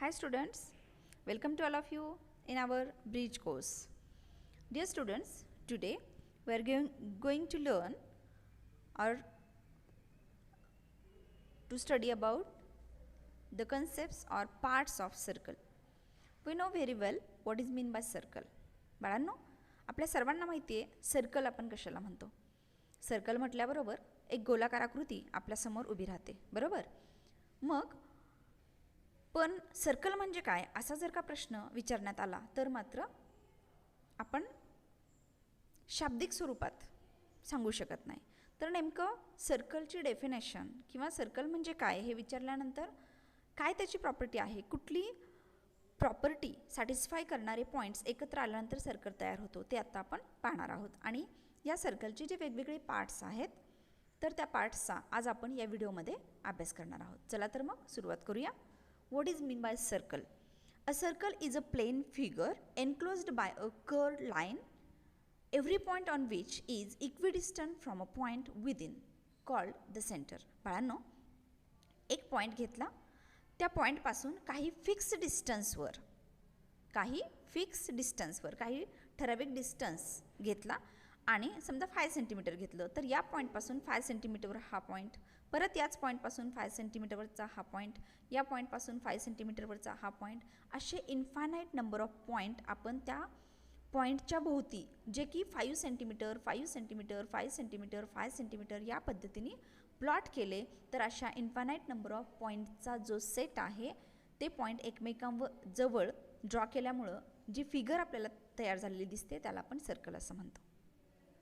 Hi students, welcome to all of you in our bridge course. Dear students, today we are going to learn or to study about the concepts or parts of circle. We know very well what is mean by circle. बाळांनो, आपल्या सर्वांना माहिती आहे circle आपण कशाला म्हणतो. Circle म्हटल्याबरोबर एक गोलाकार आकृती आपल्यासमोर उभी राहते, बरोबर. मग पण सर्कल म्हणजे काय असा जर का प्रश्न विचारण्यात आला तर मात्र आपण शाब्दिक स्वरूपात सांगू शकत नाही. तर नेमकं सर्कलची डेफिनेशन किंवा सर्कल म्हणजे काय हे विचारल्यानंतर काय त्याची प्रॉपर्टी आहे, कुठली प्रॉपर्टी सॅटिस्फाय करणारे पॉईंट्स एकत्र आल्यानंतर सर्कल तयार होतो ते आता आपण पाहणार आहोत. आणि या सर्कलचे जे वेगवेगळे पार्ट्स आहेत तर त्या पार्ट्सचा आज आपण या व्हिडिओमध्ये अभ्यास करणार आहोत. चला तर मग सुरुवात करूया. What is mean by circle? A circle is a plane figure enclosed by a curved line, every point on which is equidistant from a point within, called the center. बाळांनो, एक पॉईंट घेतला, त्या पॉईंटपासून काही फिक्स डिस्टन्सवर काही ठराविक distance घेतला आणि समजा 5 सेंटीमीटर घेतलं तर या पॉईंटपासून 5 सेंटीमीटरवर हा पॉईंट, परत याच पॉईंटपासून 5 सेंटीमीटरवरचा हा पॉईंट, या पॉईंटपासून 5 सेंटीमीटरवरचा हा पॉईंट, असे इन्फायनाईट नंबर ऑफ पॉईंट आपण त्या पॉईंटच्या भोवती जे की 5 सेंटीमीटर 5 सेंटीमीटर 5 सेंटीमीटर 5 सेंटीमीटर या पद्धतीने प्लॉट केले तर अशा इन्फायनाईट नंबर ऑफ पॉईंटचा जो सेट आहे ते पॉईंट एकमेकांजवळ ड्रॉ केल्यामुळं जी फिगर आपल्याला तयार झालेली दिसते त्याला आपण सर्कल असं म्हणतो.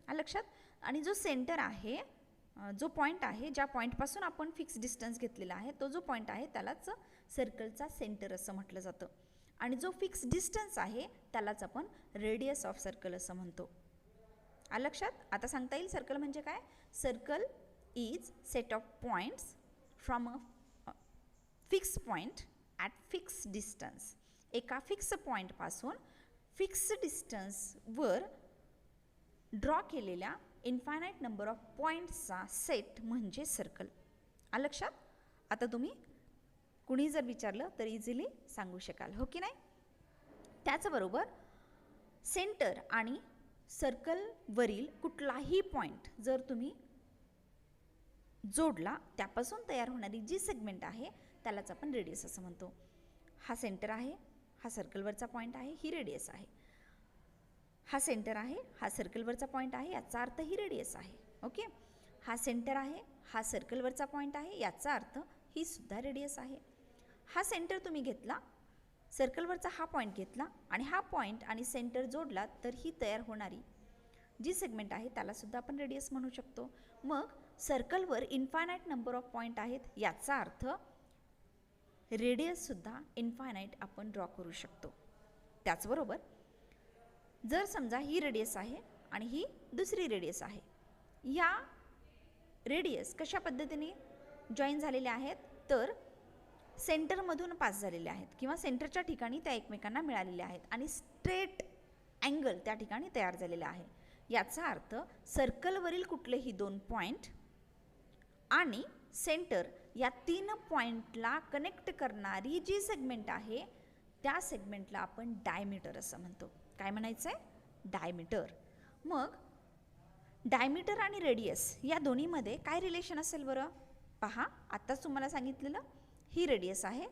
लक्षात. आणि जो सेंटर आहे, जो पॉईंट आहे, ज्या पॉईंटपासून आपण फिक्स डिस्टन्स घेतलेला आहे तो जो पॉईंट आहे त्यालाच सर्कलचा सेंटर असं म्हटलं जातं. आणि जो फिक्स डिस्टन्स आहे त्यालाच आपण रेडियस ऑफ सर्कल असं म्हणतो. लक्षात. आता सांगता येईल सर्कल म्हणजे काय. Circle is set of points from a fix point at fix distance. एका फिक्स पॉईंटपासून फिक्स डिस्टन्सवर ड्रॉ केलेल्या इन्फायनाईट नंबर ऑफ पॉईंट्सचा सेट म्हणजे सर्कल. लक्षात. आता तुम्ही कुणी जर विचारलं तर इझिली सांगू शकाल, हो की नाही. त्याचबरोबर सेंटर आणि सर्कलवरील कुठलाही पॉईंट जर तुम्ही जोडला त्यापासून तयार होणारी जी सेगमेंट आहे त्यालाच आपण रेडियस असं म्हणतो. हा सेंटर आहे, हा सर्कलवरचा पॉईंट आहे, ही रेडियस आहे. हा सेंटर आहे, हा सर्कलवरचा पॉईंट आहे, याचा अर्थ ही रेडियस आहे. ओके. हा सेंटर आहे, हा सर्कलवरचा पॉईंट आहे, याचा अर्थ ही सुद्धा रेडियस आहे. हा सेंटर तुम्ही घेतला, सर्कलवरचा हा पॉईंट घेतला आणि हा पॉईंट आणि सेंटर जोडला तर ही तयार होणारी जी सेगमेंट आहे त्यालासुद्धा आपण रेडियस म्हणू शकतो. मग सर्कलवर इन्फायनाईट नंबर ऑफ पॉईंट आहेत याचा अर्थ रेडियससुद्धा इन्फायनाईट आपण ड्रॉ करू शकतो. त्याचबरोबर जर समजा ही रेडियस आहे आणि ही दुसरी रेडियस आहे, या रेडियस कशा पद्धतीने जॉईन झालेल्या आहेत तर सेंटरमधून पास झालेल्या आहेत किंवा सेंटरच्या ठिकाणी त्या एकमेकांना मिळालेल्या आहेत आणि स्ट्रेट अँगल त्या ठिकाणी तयार झालेला आहे. याचा अर्थ सर्कलवरील कुठलेही 2 पॉईंट आणि सेंटर या 3 पॉईंटला कनेक्ट करणारी जी सेगमेंट आहे त्या सेगमेंटला आपण डायमीटर असं म्हणतो. काय म्हणायचं आहे. डायमीटर. मग डायमीटर आणि रेडियस या दोन्हीमध्ये काय रिलेशन असेल बरं. पहा, आत्ताच तुम्हाला सांगितलेलं ही रेडियस आहे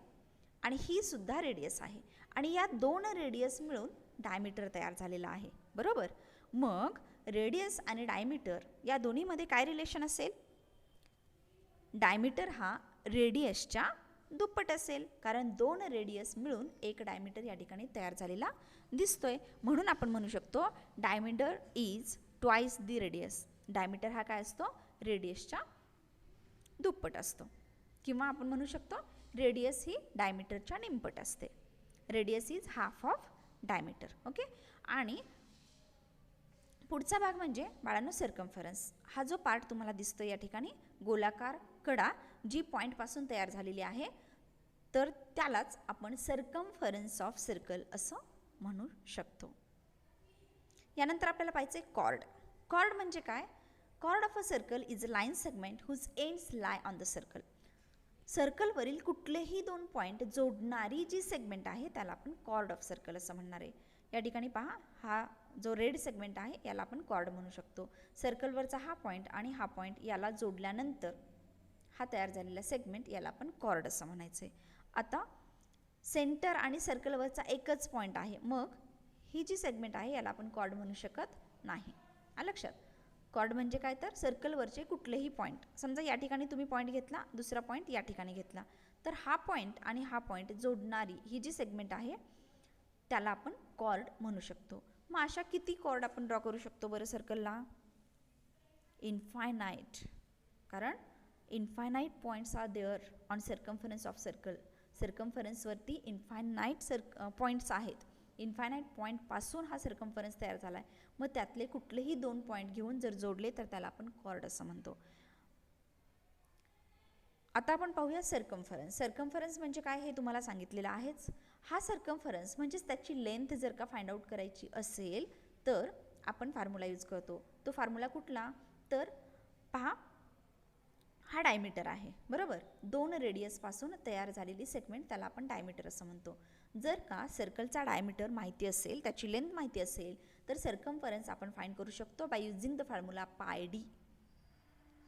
आणि ही सुद्धा रेडियस आहे आणि या 2 रेडियस मिळून डायमीटर तयार झालेला आहे, बरोबर. मग रेडियस आणि डायमीटर या दोन्हीमध्ये काय रिलेशन असेल. डायमीटर हा रेडियसच्या दुप्पट असेल कारण 2 रेडियस मिळून एक डायमीटर या ठिकाणी तयार झालेला दिसतोय. म्हणून आपण म्हणू शकतो diameter is twice the radius. Diameter हा काय असतो, रेडियसच्या दुप्पट असतो. किंवा आपण म्हणू शकतो रेडियस ही डायमीटरच्या निमपट असते. Radius is half of diameter. Okay. आणि पुढचा भाग म्हणजे बाळांनो सर्कम्फरन्स. हा जो पार्ट तुम्हाला दिसतो या ठिकाणी गोलाकार कडा जी पॉईंटपासून तयार झालेली आहे तर त्यालाच आपण सर्कम्फरन्स ऑफ सर्कल असं म्हणू शकतो. यानंतर आपल्याला पाहिजे कॉर्ड. कॉर्ड म्हणजे काय. Chord of a circle is a line segment whose ends lie on the circle. सर्कलवरील कुठलेही दोन पॉईंट जोडणारी जी सेगमेंट आहे त्याला आपण कॉर्ड ऑफ सर्कल असं म्हणणार आहे. या ठिकाणी पहा, हा जो रेड सेगमेंट आहे याला आपण कॉर्ड म्हणू शकतो. सर्कलवरचा हा पॉईंट आणि हा पॉईंट याला जोडल्यानंतर हा तयार झालेला सेगमेंट याला आपण कॉर्ड असं म्हणायचं आहे. आता सेंटर आणि सर्कलवरचा एकच पॉईंट आहे, मग ही जी सेगमेंट आहे याला आपण कॉर्ड म्हणू शकत नाही. लक्षात, कॉर्ड म्हणजे काय तर सर्कलवरचे कुठलेही पॉईंट, समजा या ठिकाणी तुम्ही पॉईंट घेतला, दुसरा पॉईंट या ठिकाणी घेतला, तर हा पॉईंट आणि हा पॉईंट जोडणारी ही जी सेगमेंट आहे त्याला आपण कॉर्ड म्हणू शकतो. मग अशा किती कॉर्ड आपण ड्रॉ करू शकतो बरं सर्कलला? इनफायनाईट, कारण infinite points are there on circumference of circle. सर्कम्फरन्सवरती इनफायनाईट पॉईंट्स आहेत. इनफायनाईट पॉईंटपासून हा सर्कम्फरन्स तयार झाला आहे. मग त्यातले कुठलेही दोन पॉईंट घेऊन जर जोडले तर त्याला आपण कॉर्ड असं म्हणतो. आता आपण पाहूया सर्कम्फरन्स. सर्कम्फरन्स म्हणजे काय हे तुम्हाला सांगितलेलं आहेच. हा सर्कम्फरन्स म्हणजेच त्याची लेंथ जर का फाइंड आउट करायची असेल तर आपण फॉर्म्युला यूज करतो. तो फॉर्म्युला कुठला? तर पहा, हा डायमीटर आहे बरोबर. दोन रेडियसपासून तयार झालेली सेगमेंट त्याला आपण डायमीटर असं म्हणतो. जर का सर्कलचा डायमीटर माहिती असेल, त्याची लेंथ माहिती असेल, तर सर्कम्फरन्स आपण फाइंड करू शकतो बाय युझिंग द फॉर्म्युला पाय डी.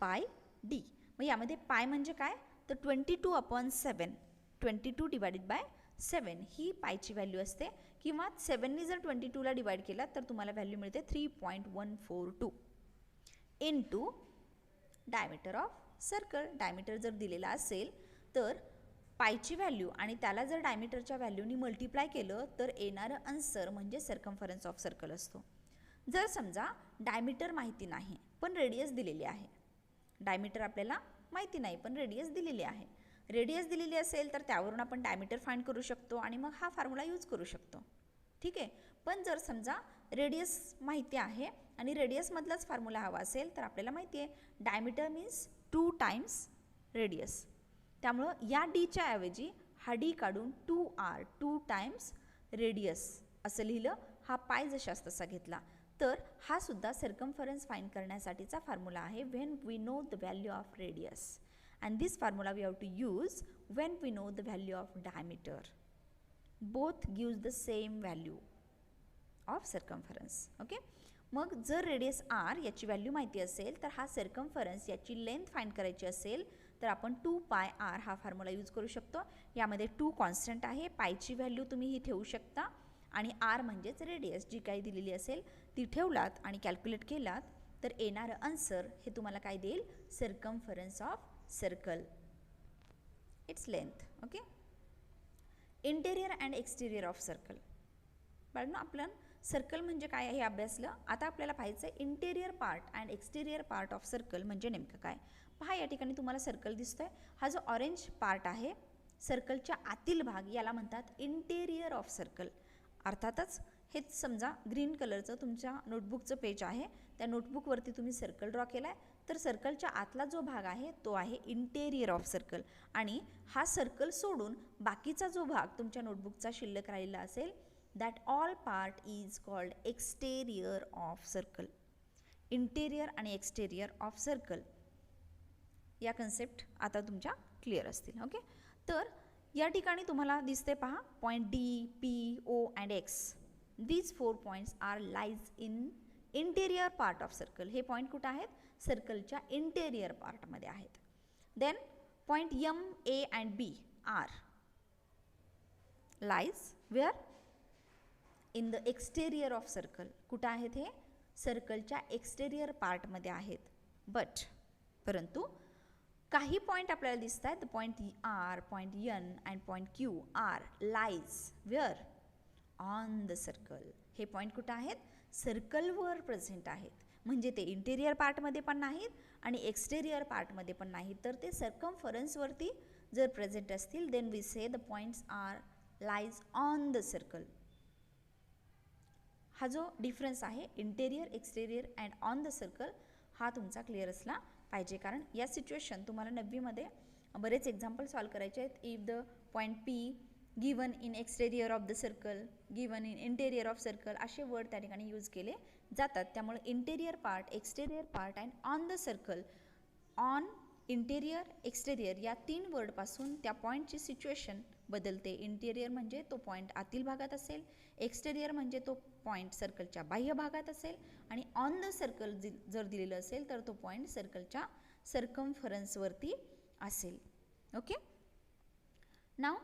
पाय डी, मग यामध्ये पाय म्हणजे काय तर 22/7, 22 डिवायडेड बाय 7 ही पायची व्हॅल्यू असते. किंवा 7ने जर 22ला डिवाइड केला तर तुम्हाला व्हॅल्यू मिळते 3.142 into diameter of circle. Diameter जर दिलेला असेल तर पायची व्हॅल्यू आणि त्याला जर डायमीटरच्या व्हॅल्यूनी मल्टिप्लाय केलं तर येणारं आन्सर म्हणजे सर्कम्फरन्स ऑफ सर्कल असतो. जर समजा डायमीटर माहिती नाही पण रेडियस दिलेली आहे, डायमीटर आपल्याला माहिती नाही पण रेडियस दिलेली आहे, रेडियस दिलेली असेल तर त्यावरून आपण डायमीटर फाइंड करू शकतो आणि मग हा फॉर्म्युला यूज करू शकतो. ठीक आहे. पण जर समजा रेडियस माहिती आहे आणि रेडियसमधलाच फॉर्म्युला हवा असेल तर आपल्याला माहिती आहे डायमीटर मीन्स 2 टाइम्स रेडियस. त्यामुळं या डीच्या ऐवजी हा डी काढून 2r 2 टाइम्स रेडियस असं लिहिलं. हा पाय जशास तसा घेतला तर हा सुद्धा सर्कम्फरन्स फाइंड करण्यासाठीचा फॉर्म्युला आहे when we know the value of radius. And this formula we have to use when we know the value of diameter. Both gives the same value of circumference. Okay. मग जर radius R याची value माहिती असेल तर हा circumference याची length find करायची असेल तर आपण 2πr हा फॉर्म्युला यूज करू शकतो. यामध्ये 2 कॉन्स्टंट आहे, पायची व्हॅल्यू तुम्ही ही ठेवू शकता आणि आर म्हणजेच रेडियस जी काही दिलेली असेल ती ठेवलात आणि कॅल्क्युलेट केलात तर येणारं आन्सर हे तुम्हाला काय देईल? Circumference of circle, its length. Okay. Interior and exterior of circle. बरं ना, आपण सर्कल म्हणजे काय हे अभ्यासलं. आता आपल्याला पाहायचं आहे interior part and exterior part of circle म्हणजे नेमकं काय. पहा, या ठिकाणी तुम्हाला सर्कल दिसतोय. हा जो ऑरेंज पार्ट आहे सर्कलच्या आतील भाग याला म्हणतात इंटेरियर ऑफ सर्कल. अर्थातच हेच समजा ग्रीन कलरचं तुमच्या नोटबुकचं पेज आहे, त्या नोटबुकवरती तुम्ही सर्कल ड्रॉ केला आहे तर सर्कलच्या आतला जो भाग आहे तो आहे इंटेरियर ऑफ सर्कल. आणि हा सर्कल सोडून बाकीचा जो भाग तुमच्या नोटबुकचा शिल्लक राहिलेला असेल that all part is called exterior of circle. Interior आणि एक्सटेरियर ऑफ सर्कल या कन्सेप्ट आता तुमच्या क्लिअर असतील. ओके. तर या ठिकाणी तुम्हाला दिसते पहा point D, P, O and X. These 4 points are lies in interior part of circle. हे पॉईंट कुठं आहेत? सर्कलच्या इंटेरियर पार्टमध्ये आहेत. Then point M, A and B are lies where? In the exterior of circle. कुठं आहेत हे? सर्कलच्या एक्सटेरियर पार्टमध्ये आहेत. परंतु काही पॉईंट आपल्याला दिसत आहेत. Point R, point N and point Q are lies where? On the circle. हे पॉईंट कुठं आहेत? सर्कलवर प्रेझेंट आहेत. म्हणजे ते इंटेरियर पार्टमध्ये पण नाहीत आणि एक्सटेरियर पार्टमध्ये पण नाहीत, तर ते सर्कम्फरन्सवरती जर प्रेझेंट असतील then we say the points are lies on the circle. हा जो डिफरन्स आहे interior, exterior and on the circle हा तुमचा क्लिअर असला पाहिजे. कारण या सिच्युएशन तुम्हाला 9वीमध्ये बरेच एक्झाम्पल सॉल्व करायचे आहेत. If the point P given in exterior of the circle, given in interior of circle असे वर्ड त्या ठिकाणी यूज केले जातात. त्यामुळे interior part, exterior part and on the circle, on interior exterior या 3 वर्डपासून त्या पॉईंटची सिच्युएशन बदलते. इंटेरियर म्हणजे तो पॉईंट आतील भागात असेल, एक्सटेरियर म्हणजे तो पॉईंट सर्कलच्या बाह्य भागात असेल आणि ऑन द सर्कल जर दिलेलं असेल तर तो पॉईंट सर्कलच्या सर्कम्फरन्सवरती असेल. Okay. Now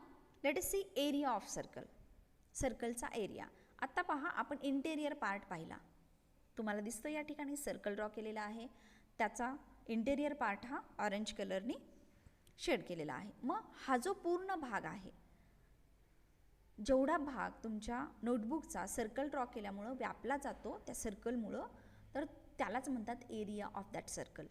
let us see area of circle. सर्कलचा एरिया. आत्ता पहा आपण इंटेरियर पार्ट पाहिला. तुम्हाला दिसतं या ठिकाणी सर्कल ड्रॉ केलेला आहे. त्याचा इंटेरियर पार्ट हा ऑरेंज कलरनी शेड केलेला आहे. मग हा जो पूर्ण भाग आहे, जेवढा भाग तुमच्या नोटबुकचा सर्कल ड्रॉ केल्यामुळं व्यापला जातो त्या सर्कलमुळं, तर त्यालाच म्हणतात एरिया ऑफ दॅट सर्कल.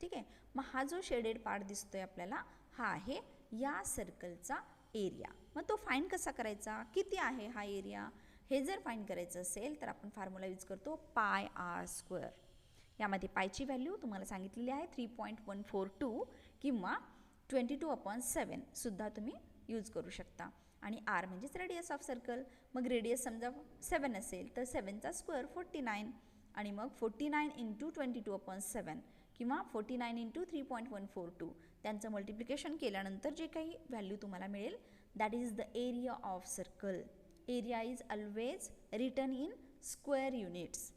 ठीक आहे. मग हा जो शेडेड पार्ट दिसतोय आपल्याला, हा आहे या सर्कलचा एरिया. मग तो फाईंड कसा करायचा, किती आहे हा एरिया, हे जर फाईंड करायचं असेल तर आपण फॉर्म्युला यूज करतो पाय आर स्क्वेअर. यामध्ये पायची व्हॅल्यू तुम्हाला सांगितलेली आहे 3.142 किंवा 22/7 सुद्धा तुम्ही यूज करू शकता. आणि आर म्हणजेच रेडियस ऑफ सर्कल. मग रेडियस समजा 7 असेल तर 7चा स्क्वेअर 49 आणि मग 49 इंटू 22/7 किंवा 49 इंटू 3.142 त्यांचं मल्टिप्लिकेशन केल्यानंतर जे काही व्हॅल्यू तुम्हाला मिळेल that is the area of circle. Area is always written in square units.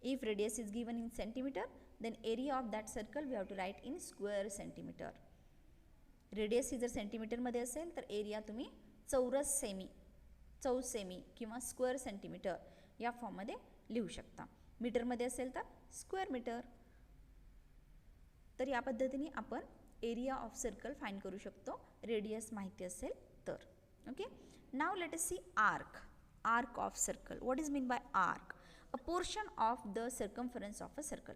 If radius is given in centimeter, then area of that circle we have to write in square centimeter. Radius ही जर सेंटीमीटरमध्ये असेल तर area तुम्ही चौरस semi किंवा square centimetre या फॉर्ममध्ये लिहू शकता. मीटरमध्ये असेल तर स्क्वेअर मीटर. तर या पद्धतीने आपण एरिया ऑफ सर्कल फाइंड करू शकतो रेडियस माहिती असेल तर. Okay. Now let us see arc of circle. What is mean by arc? A portion of the circumference of a circle.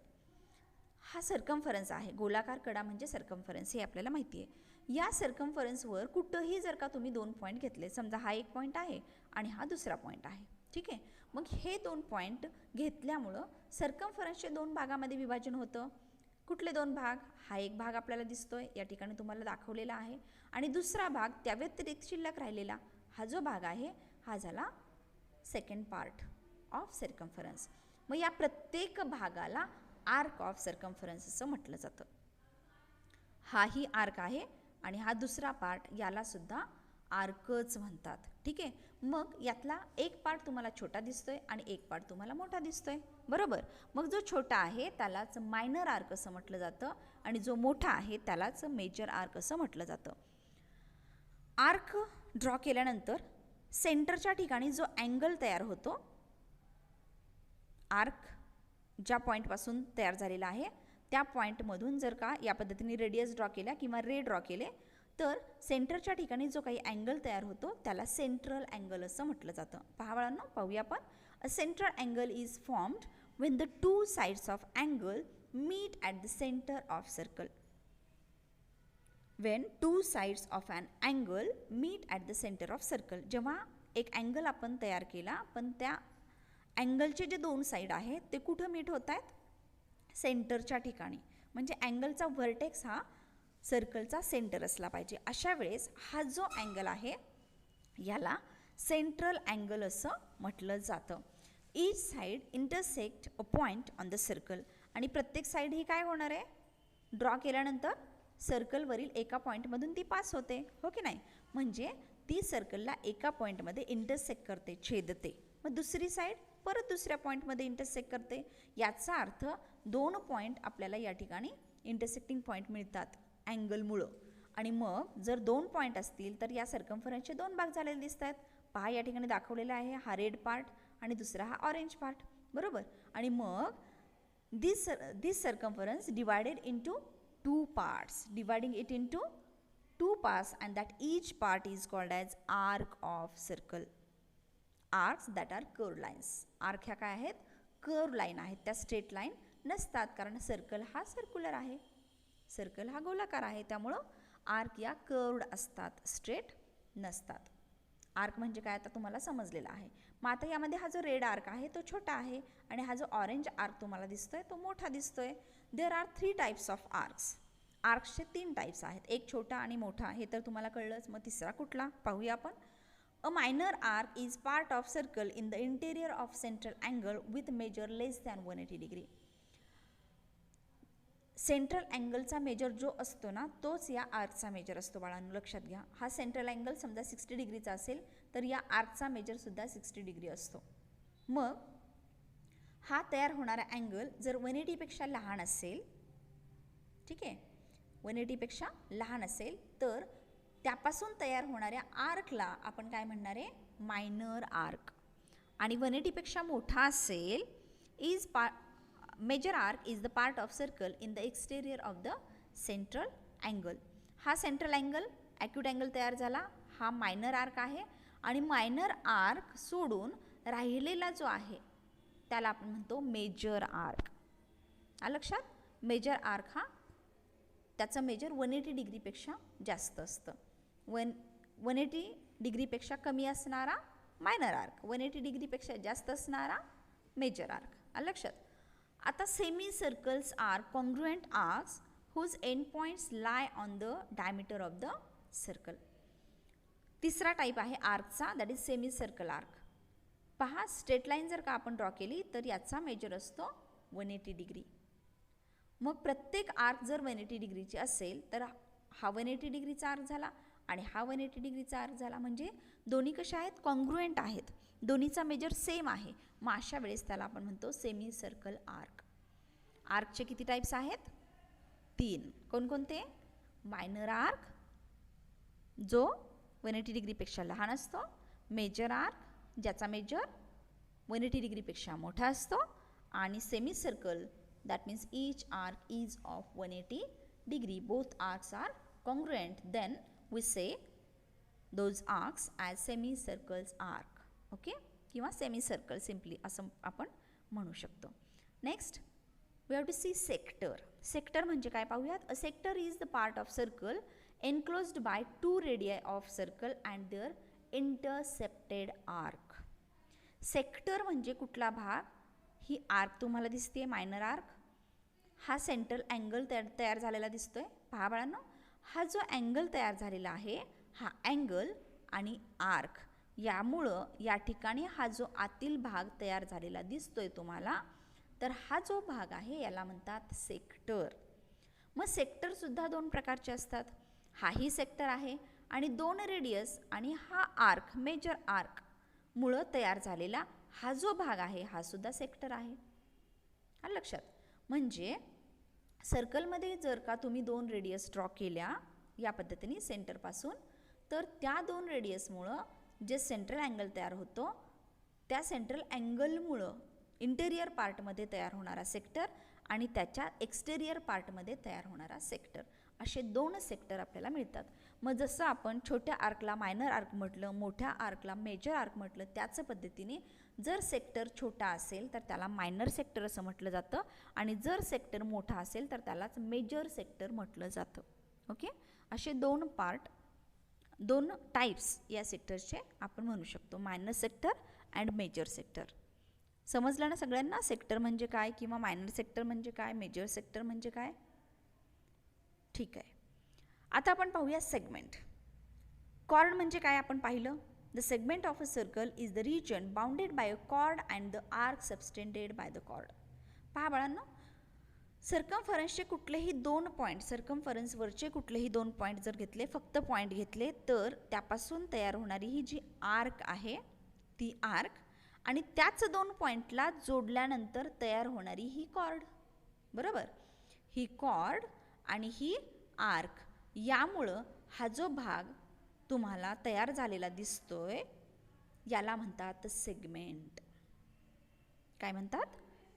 हा सर्कम्फरन्स आहे, गोलाकार कडा म्हणजे सर्कम्फरन्स, हे आपल्याला माहिती आहे. या सर्कम्फरन्सवर कुठंही जर का तुम्ही 2 पॉईंट घेतले, समजा हा एक पॉईंट आहे आणि हा दुसरा पॉईंट आहे. ठीक आहे. मग हे 2 पॉईंट घेतल्यामुळं सर्कम्फरन्सचे 2 भागामध्ये विभाजन होतं. कुठले 2 भाग? हा एक भाग आपल्याला दिसतोय या ठिकाणी तुम्हाला दाखवलेला आहे आणि दुसरा भाग त्या व्यतिरिक्त शिल्लक राहिलेला हा जो भाग आहे हा झाला सेकंड पार्ट ऑफ सर्कम्फरन्स. मग या प्रत्येक भागाला आर्क ऑफ सर्कम्फरन्स असं म्हटलं जातं. हाही आर्क आहे आणि हा दुसरा पार्ट याला सुद्धा आर्कच म्हणतात. ठीक आहे. मग यातला एक पार्ट तुम्हाला छोटा दिसतोय आणि एक पार्ट तुम्हाला मोठा दिसतोय, बरोबर. मग जो छोटा आहे त्यालाच मायनर आर्क असं म्हटलं जातं आणि जो मोठा आहे त्यालाच मेजर आर्क असं म्हटलं जातं. आर्क ड्रॉ केल्यानंतर सेंटरच्या ठिकाणी जो अँगल तयार होतो, आर्क ज्या पॉईंटपासून तयार झालेला आहे त्या पॉईंटमधून जर का या पद्धतीने रेडियस ड्रॉ केल्या किंवा रे ड्रॉ केले तर सेंटरच्या ठिकाणी जो काही अँगल तयार होतो त्याला सेंट्रल अँगल असं म्हटलं जातं. पहा बाळांनो, पाहूया आपण. A central angle is formed when the 2 sides of angle meet at the centre of circle. When 2 sides of an angle meet at the centre of circle. जेव्हा एक अँगल आपण तयार केला पण त्या अँगलचे जे 2 साईड आहेत ते कुठं मीट होत आहेत? सेंटरच्या ठिकाणी. म्हणजे अँगलचा व्हर्टेक्स हा सर्कलचा सेंटर असला पाहिजे. अशा वेळेस हा जो अँगल आहे याला सेंट्रल अँगल असं म्हटलं जातं. Each side intersect a point on the circle. आणि प्रत्येक साईड ही काय होणार आहे? ड्रॉ केल्यानंतर सर्कलवरील एका पॉईंटमधून ती पास होते, हो की नाही? म्हणजे ती सर्कलला एका पॉईंटमध्ये इंटरसेक्ट करते, छेदते. मग दुसरी साईड परत दुसऱ्या पॉईंटमध्ये इंटरसेक्ट करते. याचा अर्थ 2 पॉईंट आपल्याला या ठिकाणी इंटरसेक्टिंग पॉईंट मिळतात अँगलमुळं. आणि मग जर 2 पॉईंट असतील तर या सर्कम्फरन्सचे 2 भाग झालेले दिसत आहेत. पहा या ठिकाणी दाखवलेला आहे हा रेड पार्ट आणि दुसरा हा ऑरेंज पार्ट, बरोबर. आणि मग this circumference divided into 2 parts, dividing it into 2 parts and that each part is called as arc of circle. Arcs that are curve lines. Arc ह्या काय आहेत? कर्व लाईन आहेत. त्या स्ट्रेट लाईन नसतात कारण सर्कल हा सर्क्युलर आहे, circle हा गोलाकार आहे. त्यामुळं आर्क या कर्वड असतात, स्ट्रेट नसतात. आर्क म्हणजे काय आता तुम्हाला समजलेलं आहे. मग आता यामध्ये हा जो रेड आर्क आहे तो छोटा आहे आणि हा जो ऑरेंज आर्क तुम्हाला दिसतोय तो मोठा दिसतोय. There are 3 types of arcs. आर्क्सचे 3 टाईप्स आहेत, एक छोटा आणि मोठा. हे तर तुम्हाला कळलंच. मग तिसरा कुठला पाहूया आपण. A minor arc is part of circle in the interior of central angle with measure less than 180 degree. Central अँगलचा मेजर जो असतो ना तोच या आर्कचा मेजर असतो बाळांनो, लक्षात घ्या. हा सेंट्रल अँगल समजा 60 डिग्रीचा असेल तर या आर्कचा मेजरसुद्धा 60 डिग्री असतो. मग हा तयार होणारा अँगल जर 180पेक्षा लहान असेल, ठीक आहे, 180पेक्षा लहान असेल तर त्यापासून तयार होणाऱ्या आर्कला आपण काय म्हणणार आहे, मायनर आर्क. आणि 180पेक्षा मोठा असेल is major arc is the part of circle in the exterior of the central angle. हा सेंट्रल अँगल ॲक्यूट अँगल तयार झाला, हा मायनर आर्क आहे. आणि मायनर आर्क सोडून राहिलेला जो आहे त्याला आपण म्हणतो मेजर आर्क. लक्षात, मेजर आर्क हा त्याचं मेजर 180 डिग्रीपेक्षा जास्त असतं. 180 डिग्रीपेक्षा कमी असणारा मायनर आर्क, 180 डिग्रीपेक्षा जास्त असणारा मेजर आर्क. लक्षात. आता semi circles are congruent arcs whose end points lie on the diameter of the circle. तिसरा टाईप आहे आर्कचा, that is semi circle arc. पहा, स्ट्रेट लाईन जर का आपण ड्रॉ केली तर याचा मेजर असतो 180 डिग्री. मग प्रत्येक आर्क जर 180 डिग्रीची असेल तर हा 180 डिग्रीचा आर्क झाला आणि हा 180 डिग्रीचा आर्क झाला. म्हणजे दोन्ही कशा आहेत, कॉन्ग्रुएंट आहेत, दोन्हीचा मेजर सेम आहे. मग अशा वेळेस त्याला आपण म्हणतो सेमी सर्कल आर्क. आर्कचे किती टाईप्स आहेत, 3. कोणकोणते, मायनर आर्क जो 180 डिग्रीपेक्षा लहान असतो, मेजर आर्क ज्याचा मेजर 180 डिग्रीपेक्षा मोठा असतो, आणि semi circle that means each arc is of 180 degree. Both arcs are congruent, then we say those arcs as semicircles arc. Okay, किंवा सेमीसर्कल सिम्पली असं आपण म्हणू शकतो. Next we have to see sector. Sector म्हणजे काय पाहूयात. A sector is the part of circle enclosed by 2 radii of circle and their intercepted arc. Sector म्हणजे कुठला भाग, ही आर्क तुम्हाला दिसते मायनर आर्क, हा सेंट्रल अँगल तयार झालेला दिसतोय. पहा बाळांनो, हा जो अँगल तयार झालेला आहे हा अँगल आणि आर्क यामुळं या ठिकाणी हा जो आतील भाग तयार झालेला दिसतोय तुम्हाला, तर हा जो भाग आहे याला म्हणतात सेक्टर. मग सेक्टरसुद्धा 2 प्रकारचे असतात. हाही सेक्टर आहे आणि 2 रेडियस आणि हा आर्क मेजर आर्क मुळं तयार झालेला हा जो भाग आहे हा सुद्धा सेक्टर आहे. लक्षात. म्हणजे सर्कलमध्ये जर का तुम्ही 2 रेडियस ड्रॉ केल्या या पद्धतीने सेंटरपासून, तर त्या 2 रेडियसमुळं जे सेंट्रल अँगल तयार होतो त्या सेंट्रल अँगलमुळं इंटेरियर पार्टमध्ये तयार होणारा सेक्टर आणि त्याच्या एक्सटेरियर पार्टमध्ये तयार होणारा सेक्टर, असे 2 सेक्टर आपल्याला मिळतात. मग जसं आपण छोट्या आर्कला मायनर आर्क म्हटलं, मोठ्या आर्कला मेजर आर्क म्हटलं, त्याच पद्धतीने जर सेक्टर छोटा असेल तर त्याला मायनर सेक्टर असं म्हटलं जातं आणि जर सेक्टर मोठा असेल तर त्यालाच मेजर सेक्टर म्हटलं जातं. ओके, असे 2 टाईप्स या सेक्टरचे आपण म्हणू शकतो, minor sector and major sector. समजलं ना सगळ्यांना, सेक्टर म्हणजे काय किंवा मायनर सेक्टर म्हणजे काय, मेजर सेक्टर म्हणजे काय. ठीक आहे. आता आपण पाहूया सेगमेंट. कॉर्ड म्हणजे काय आपण पाहिलं. The segment of a circle is the region bounded by a chord and the arc subtended by the chord. पहा बाळांनो, सर्कमफरन्सचे कुठलेही 2 पॉईंट, सर्कमफरन्सवरचे कुठलेही 2 पॉईंट जर घेतले, फक्त पॉईंट घेतले, तर त्यापासून तयार होणारी ही जी आर्क आहे ती आर्क आणि त्याच 2 पॉईंटला जोडल्यानंतर तयार होणारी ही कॉर्ड. बरोबर, ही कॉर्ड आणि ही आर्क यामुळं हा जो भाग तुम्हाला तयार झालेला दिसतोय याला म्हणतात सेगमेंट. काय म्हणतात,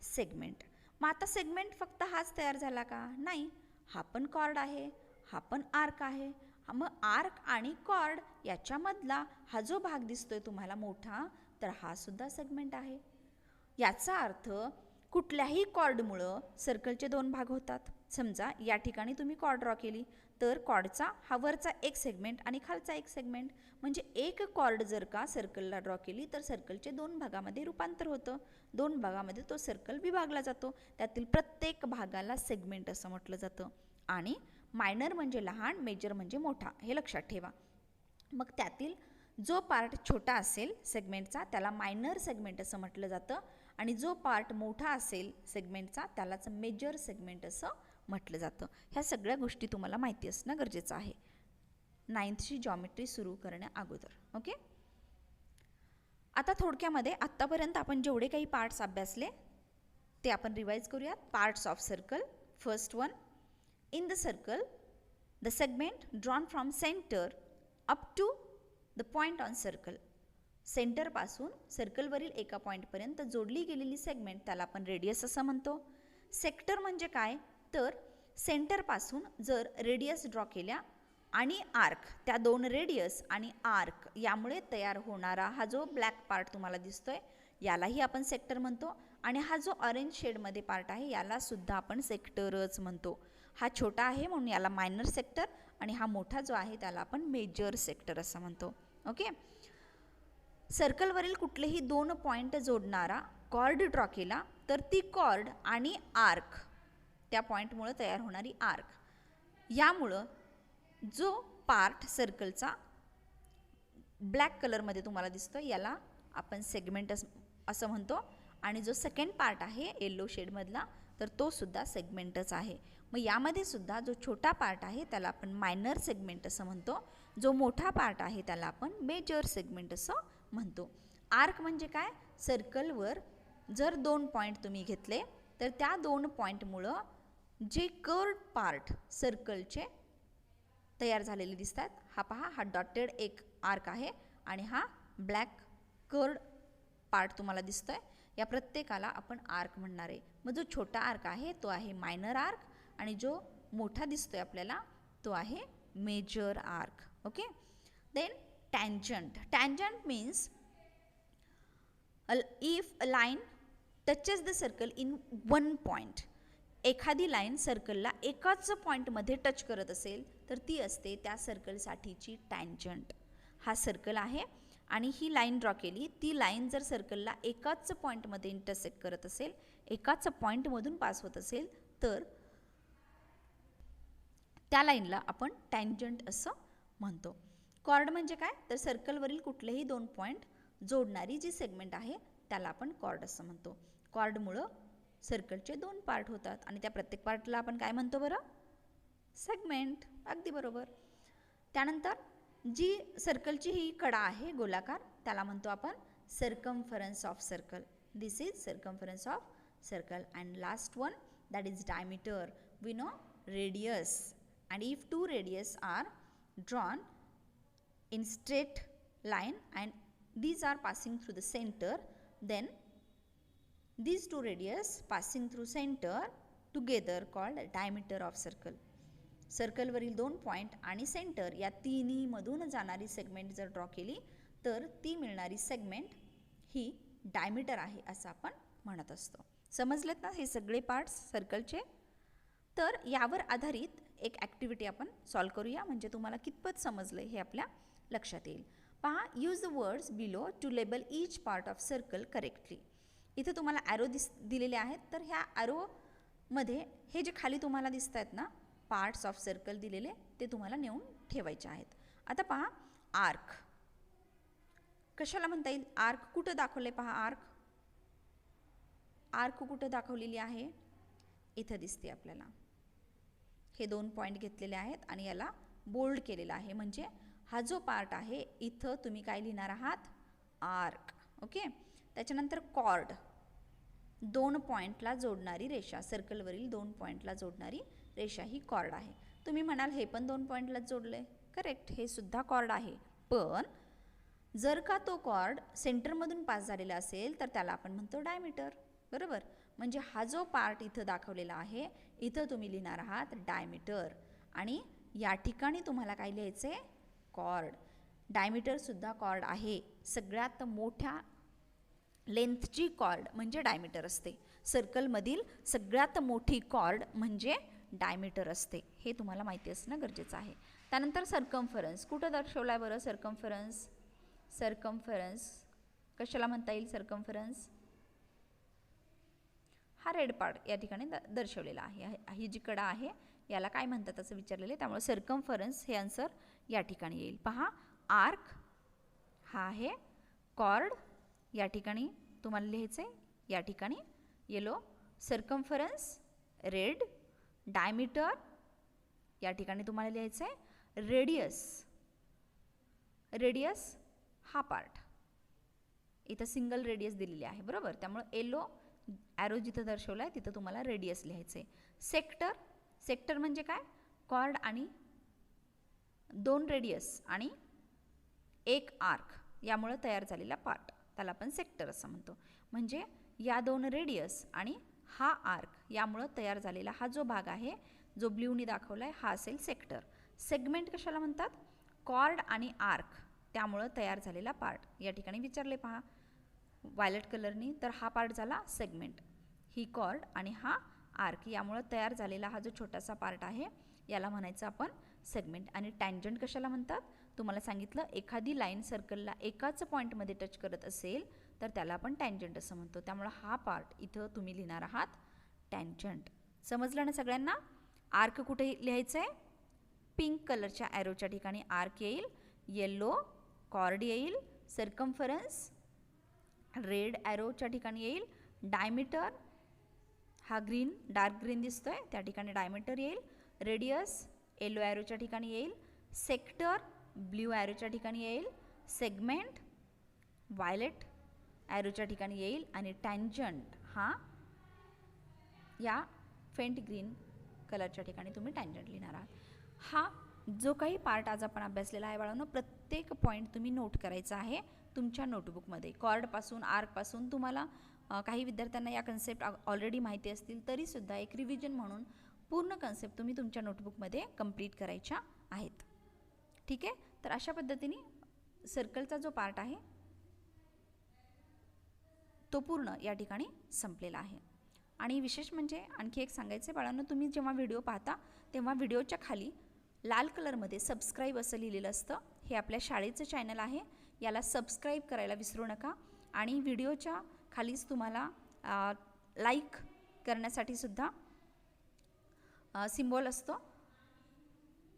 सेगमेंट. मग आता सेगमेंट फक्त हाच तयार झाला का, नाही, हा पण कॉर्ड आहे, हा पण आर्क आहे. मग आर्क आणि कॉर्ड याच्यामधला हा जो भाग दिसतोय तुम्हाला मोठा, तर हा सुद्धा सेगमेंट आहे. याचा अर्थ कुठल्याही कॉर्डमुळं सर्कलचे 2 भाग होतात. समजा या ठिकाणी तुम्ही कॉर्ड ड्रॉ केली तर कॉर्डचा हा वरचा एक सेगमेंट आणि खालचा एक सेगमेंट, म्हणजे एक कॉर्ड जर का सर्कलला ड्रॉ केली तर सर्कलचे 2 भागामध्ये रूपांतर होतं. 2 भागामध्ये तो सर्कल विभागला जातो. त्यातील प्रत्येक भागाला सेगमेंट असं म्हटलं जातं. आणि मायनर म्हणजे लहान, मेजर म्हणजे मोठा, हे लक्षात ठेवा. मग त्यातील जो पार्ट छोटा असेल सेगमेंटचा त्याला मायनर सेगमेंट असं म्हटलं जातं आणि जो पार्ट मोठा असेल सेगमेंटचा त्यालाच मेजर सेगमेंट असं म्हटलं जातं. ह्या सगळ्या गोष्टी तुम्हाला माहिती असणं गरजेचं आहे 9thची जॉमेट्री सुरू करण्या अगोदर. ओके. आता थोडक्यामध्ये आत्तापर्यंत आपण जेवढे काही पार्ट्स अभ्यासले ते आपण रिवाइज करूयात. Parts of circle. First one, in the circle the segment drawn from centre up to the point on circle. सेंटरपासून सर्कलवरील एका पॉईंटपर्यंत जोडली गेलेली सेगमेंट त्याला आपण रेडियस असं म्हणतो. सेक्टर म्हणजे काय, तर सेंटरपासून जर रेडियस ड्रॉ केल्या आणि आर्क, त्या दोन रेडियस आणि आर्क यामुळे तयार होणारा हा जो ब्लॅक पार्ट तुम्हाला दिसतोय यालाही आपण सेक्टर म्हणतो. आणि हा जो ऑरेंज शेडमध्ये पार्ट आहे याला सुद्धा आपण सेक्टरच म्हणतो. हा छोटा आहे म्हणून याला मायनर सेक्टर आणि हा मोठा जो आहे त्याला आपण मेजर सेक्टर असं म्हणतो. ओके. सर्कलवरील कुठलेही दोन पॉईंट जोडणारा कॉर्ड ड्रॉ केला तर ती कॉर्ड आणि आर्क, त्या पॉईंटमुळे तयार होणारी आर्क, यामुळं जो पार्ट सर्कलचा ब्लॅक कलरमध्ये तुम्हाला दिसतो याला आपण सेगमेंट असं म्हणतो. आणि जो सेकंड पार्ट आहे येलो शेडमधला तर तो सुद्धा सेगमेंटच आहे. मग यामध्ये सुद्धा जो छोटा पार्ट आहे त्याला आपण मायनर सेगमेंट असं म्हणतो. जो मोठा पार्ट आहे त्याला आपण मेजर सेगमेंट असं म्हणतो. आर्क म्हणजे काय, सर्कलवर जर दोन पॉईंट तुम्ही घेतले तर त्या दोन पॉईंटमुळं जे कर्व्ड पार्ट सर्कलचे तयार झालेले दिसतात. हा पहा, हा डॉटेड एक आर्क आहे आणि हा ब्लॅक कर्व्ड पार्ट तुम्हाला दिसतोय. या प्रत्येकाला आपण आर्क म्हणणार आहे. मग जो छोटा आर्क आहे तो आहे मायनर आर्क आणि जो मोठा दिसतोय आपल्याला तो आहे major arc. Okay. Then tangent. Tangent means if a line touches the circle in one point. एखादी लाईन सर्कलला एकाच पॉईंटमध्ये टच करत असेल तर ती असते त्या सर्कलसाठीची टँजंट. हा सर्कल आहे आणि ही लाईन ड्रॉ केली, ती लाईन जर सर्कलला एकाच पॉईंटमध्ये इंटरसेक्ट करत असेल, एकाच पॉईंटमधून पास होत असेल तर त्या लाईनला आपण टँजंट असं म्हणतो. कॉर्ड म्हणजे काय, तर सर्कलवरील कुठलेही दोन पॉईंट जोडणारी जी सेगमेंट आहे त्याला आपण कॉर्ड असं म्हणतो. कॉर्डमुळं सर्कलचे दोन पार्ट होतात आणि त्या प्रत्येक पार्टला आपण काय म्हणतो बरं, सेगमेंट. अगदी बरोबर. त्यानंतर जी सर्कलची ही कडा आहे गोलाकार त्याला म्हणतो आपण circumference of circle. This is circumference of circle. And last one that is diameter. We know radius and if two radius are drawn in straight line and these are passing through the center, then these two radius passing through center together called diameter of circle. Circle वरील दोन point आणि centre या तिन्ही मधून जाणारी segment जर draw केली तर ती मिळणारी सेगमेंट ही डायमीटर आहे असं आपण म्हणत असतो. समजलेत ना हे सगळे पार्ट्स सर्कलचे. तर यावर आधारित एक ॲक्टिव्हिटी आपण सॉल्व करूया म्हणजे तुम्हाला कितपत समजलं हे आपल्या लक्षात येईल. पहा, use the words below to label each part of circle correctly. इथे तुम्हाला ॲरो दिलेले आहेत तर ह्या ॲरोमध्ये हे जे खाली तुम्हाला दिसत आहेत ना पार्ट्स ऑफ सर्कल दिलेले ते तुम्हाला नेऊन ठेवायचे आहेत. आता पहा, आर्क कशाला म्हणता येईल, आर्क कुठं दाखवले पहा, आर्क कुठं दाखवलेली आहे, इथं दिसते आपल्याला. हे दोन पॉईंट घेतलेले आहेत आणि याला बोल्ड केलेला आहे म्हणजे हा जो पार्ट आहे इथं तुम्ही काय लिहिणार आहात, आर्क. ओके. त्याच्यानंतर कॉर्ड, दोन पॉईंटला जोडणारी रेषा, सर्कलवरील दोन पॉईंटला जोडणारी रेषा ही कॉर्ड आहे. तुम्ही म्हणाल हे पण दोन पॉईंटलाच जोडले, करेक्ट, हे सुद्धा कॉर्ड आहे. पण जर का तो कॉर्ड सेंटरमधून पास झालेला असेल तर त्याला आपण म्हणतो डायमीटर. बरोबर. म्हणजे हा जो पार्ट इथं दाखवलेला आहे इथं तुम्ही लिहिणार आहात डायमीटर आणि या ठिकाणी तुम्हाला काय लिहायचे, कॉर्ड. डायमीटरसुद्धा कॉर्ड आहे. सगळ्यात मोठ्या लेंथची कॉर्ड म्हणजे डायमीटर असते. सर्कलमधील सगळ्यात मोठी कॉर्ड म्हणजे डायमीटर असते. हे तुम्हाला माहिती असणं गरजेचं आहे. त्यानंतर सर्कम्फरन्स कुठं दर्शवला आहे बरं, सर्कम्फरन्स कशाला म्हणता येईल, सर्कम्फरन्स हा रेड पार्ट या ठिकाणी दर्शवलेला आहे. ही जी कडा आहे याला काय म्हणतात असं विचारलेलं आहे त्यामुळे सर्कम्फरन्स हे आन्सर या ठिकाणी येईल. पहा, आर्क हा आहे, कॉर्ड या ठिकाणी तुम्हाला लिहायचं आहे, या ठिकाणी येलो, सर्कम्फरन्स रेड, डायमीटर, या ठिकाणी तुम्हाला लिहायचं आहे रेडियस, रेडियस हा पार्ट, इथं सिंगल रेडियस दिलेली आहे बरोबर, त्यामुळे येलो ॲरो जिथं दर्शवला आहे तिथं तुम्हाला रेडियस लिहायचं आहे. सेक्टर, सेक्टर म्हणजे काय, कॉर्ड आणि 2 रेडियस आणि 1 आर्क यामुळे तयार झालेला पार्ट, त्याला आपण सेक्टर असं म्हणतो. म्हणजे या 2 रेडियस आणि हा आर्क यामुळे तयार झालेला हा जो भाग आहे जो ब्ल्यूनी दाखवला आहे हा असेल सेक्टर. सेगमेंट कशाला म्हणतात, कॉर्ड आणि आर्क त्यामुळे तयार झालेला पार्ट. या ठिकाणी विचारले पहा वायलेट कलरनी, तर हा पार्ट झाला सेगमेंट. ही कॉर्ड आणि हा आर्क यामुळे तयार झालेला हा जो छोटासा पार्ट आहे याला म्हणायचं आपण सेगमेंट. आणि टँजंट कशाला म्हणतात, तुम्हाला सांगितलं एखादी लाईन सर्कलला एकाच पॉईंटमध्ये टच करत असेल तर त्याला आपण टँजंट असं म्हणतो. त्यामुळे हा पार्ट इथं तुम्ही लिहिणार आहात टँजंट. समजलं ना सगळ्यांना. आर्क कुठे लिहायचं आहे, पिंक कलरच्या ॲरोच्या ठिकाणी आर्क येईल, येलो कॉर्ड येईल, सर्कम्फरन्स रेड ॲरोच्या ठिकाणी येईल, डायमीटर हा ग्रीन डार्क ग्रीन दिसतोय त्या ठिकाणी डायमीटर येईल, रेडियस येलो ॲरोच्या ठिकाणी येईल, सेक्टर ब्ल्यू ॲरोच्या ठिकाणी येईल, सेगमेंट वायलेट ॲरोच्या ठिकाणी येईल आणि टँजंट हा या फेंट ग्रीन कलरच्या ठिकाणी तुम्ही टँजंट लिहिणार आहात. हा जो काही पार्ट आज आपण अभ्यासलेला आहे बाळांनो, प्रत्येक पॉईंट तुम्ही नोट करायचा आहे तुमच्या नोटबुकमध्ये. कॉर्डपासून आर्कपासून तुम्हाला काही विद्यार्थ्यांना या कन्सेप्ट ऑलरेडी माहिती असतील तरीसुद्धा एक रिव्हिजन म्हणून पूर्ण कन्सेप्ट तुम्ही तुमच्या नोटबुकमध्ये कंप्लीट करायच्या आहेत. ठीक आहे, तर अशा पद्धतीने सर्कलचा जो पार्ट आहे तो पूर्ण या ठिकाणी संपलेला आहे. आणि विशेष म्हणजे आणखी एक सांगायचं आहे बाळांनो, तुम्ही जेव्हा व्हिडिओ पाहता तेव्हा व्हिडिओच्या खाली लाल कलरमध्ये सबस्क्राईब असं लिहिलेलं असतं. हे आपल्या शाळेचं चॅनल आहे, याला सबस्क्राईब करायला विसरू नका. आणि व्हिडिओच्या खालीच तुम्हाला लाईक करण्यासाठी सुद्धा सिम्बॉल असतो.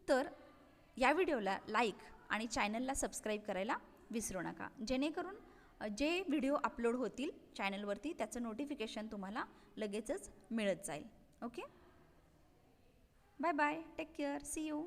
तर या व्हिडिओला लाईक आणि चॅनलला सबस्क्राईब करायला विसरू नका, जेणेकरून जे व्हिडिओ अपलोड होतील चॅनलवरती त्याचं नोटिफिकेशन तुम्हाला लगेचच मिळत जाईल. Okay, bye bye, take care, see you.